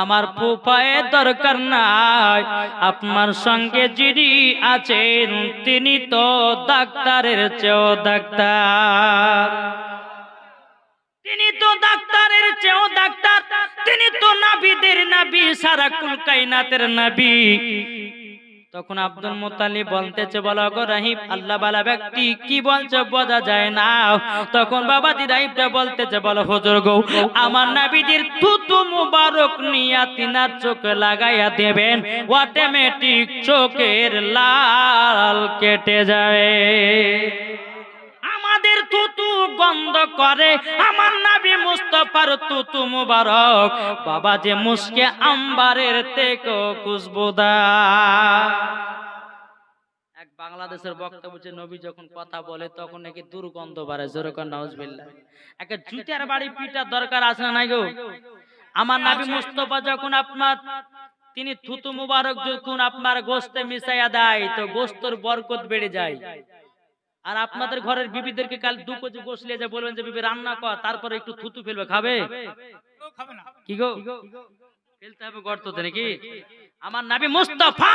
আমার ফুফায়ের দরকার নাই, আপনার সঙ্গে যিনি আছেন তিনি তো ডাক্তারের চেয়েও ডাক্তার, তিনি তো ডাক্তারের চেয়েও ডাক্তার, তিনি তো নবীদের নবী, সারা কুল কায়নাতের নবী। তখন আব্দুল মুত্তালিব বলতেছে বলো গো রাহিব আল্লাহ বালা ব্যক্তি কি বলছে বোঝা যায় না। তখন বাবাজি রাহিবটা বলতেছে বলো হুজুর গো আমার নবীজির থুতু মুবারক নিয়া তিনার চোখে লাগাইয়া দেবেন, অটোমেটিক চোখের লাল কেটে যাবে। আমাদের থুতু গন্ধ করে, আমার নবী মুস্তাফার থুতু মুবারক বাবা যে মুস্কে আম্বারের থেকে খুশবুদার। এক বাংলাদেশের বক্তা বলছে নবী যখন কথা বলে তখন নাকি দুর্গন্ধ বাড়ে, যেরকম নাউজুবিল্লাহ। একটা জুতার বাড়ি পিটার দরকার আছে না নাই গো? আমার নবী মুস্তাফা যখন আপনার তিনি থুতু মুবারক যখন আপনার গোশতে মিশাইয়া দেয় তো গোশতের বরকত বেড়ে যায়। আর আপনাদের ঘরের বিবিদেরকে কাল 2 কেজি গোশত নিয়ে যা বলবেন যে বিবি রান্না কর, তারপরে একটু থুতু ফেলবে, খাবে? কি গো ফেলতে হবে গর্ততে নাকি? আমার নবী মুস্তাফা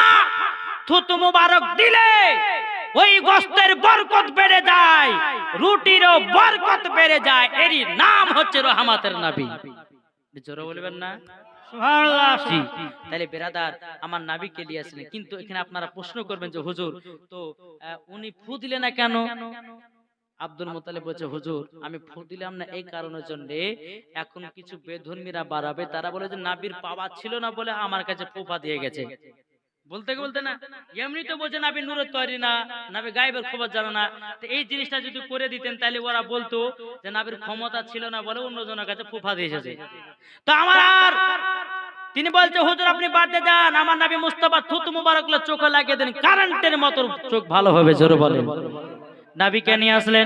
থুতু মুবারক দিলে ওই গোশতের বরকত বেড়ে যায়, রুটিরও বরকত বেড়ে যায়, এরই নাম হচ্ছে রহমতের নবী। জোরে বলবেন না সুবহানাল্লাহ। জি। তাহলে বেরাদার আমার নবীকে নিয়ে আসলেন, কিন্তু এখানে আপনারা প্রশ্ন করবেন যে হুজুর তো উনি ফু দিলেন না কেন? আব্দুল মুত্তালিব বলছে হুজুর আমি ফু দিলাম না এই কারণের জন্য, এখন কিছু বেধর্মীরা বাড়াবে, তারা বলে যে নবীর পাওয়ার ছিল না বলে আমার কাছে ফুফা দিয়ে গেছে। বলতে বলতে না এমনি তো বলছে নবী নূরের তৈরি না, নবী গায়েবের খবর জানো না, তো এই জিনিসটা যদি করে দিতেন তাহলে ওরা বলতো যে নবীর ক্ষমতা ছিল না বলে অন্যজনের কাছে ফুফা দিয়ে এসেছে। তো আমার আর তিনি বলছে হুজুর আপনি বাড়তে যান, আমার নবী মুস্তাফা থুতু মুবারক চোখে লাগিয়ে দেন, কারেন্টের মতো চোখ ভালো হবে। জোরে বলেন। নবীকে নিয়ে আসলেন,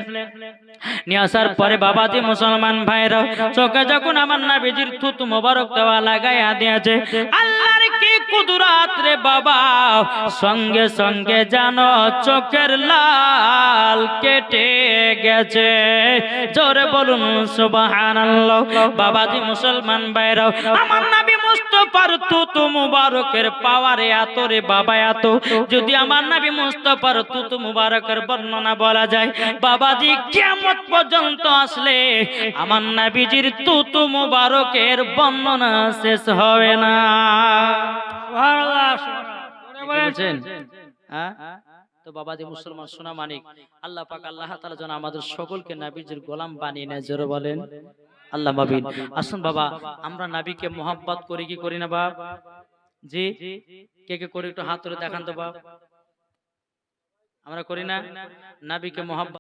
নিয়ে আসার পরে বাবাজি মুসলমান ভাইরা চোখে যখন আমার নবীজির থুতু মুবারক দেওয়া লাগাইয়া দিয়েছে, আল্লাহর কি কুদরত রে বাবা, সঙ্গে সঙ্গে জানো চোখের লাল কেটে গেছে। জোরে বলুন সুবহানাল্লাহ। বাবাজি মুসলমান ভাইরা আমার নবী মুস্তাফার থুতু মুবারকের পাওয়ারে এত রে বাবা এত, যদি আমার নবী মুস্তাফার থুতু মুবারকের বর্ণনা বলা যায় বাবাজি কিয়ামত পর্যন্ত আসলে আমার নবীজির থুতু মুবারকের বর্ণনা শেষ হবে না। সুবহানাল্লাহ, সুবহানাল্লাহ। বলেছেন হ্যাঁ? তো বাবাজি মুসলমান সোনা মানিক আল্লাহ পাক আল্লাহ তাআলা যেন আমাদের সকলকে নবীজির গোলাম বানিয়ে নেয়। জোরে বলেন আল্লাহ মাবিন। আসুন বাবা আমরা নবীকে মোহাব্বত করি কি করি না বাপ? জি কে কে করি একটু হাত তুলে দেখান তো বাপ। আমরা করি না? নবীকে মোহাব্বত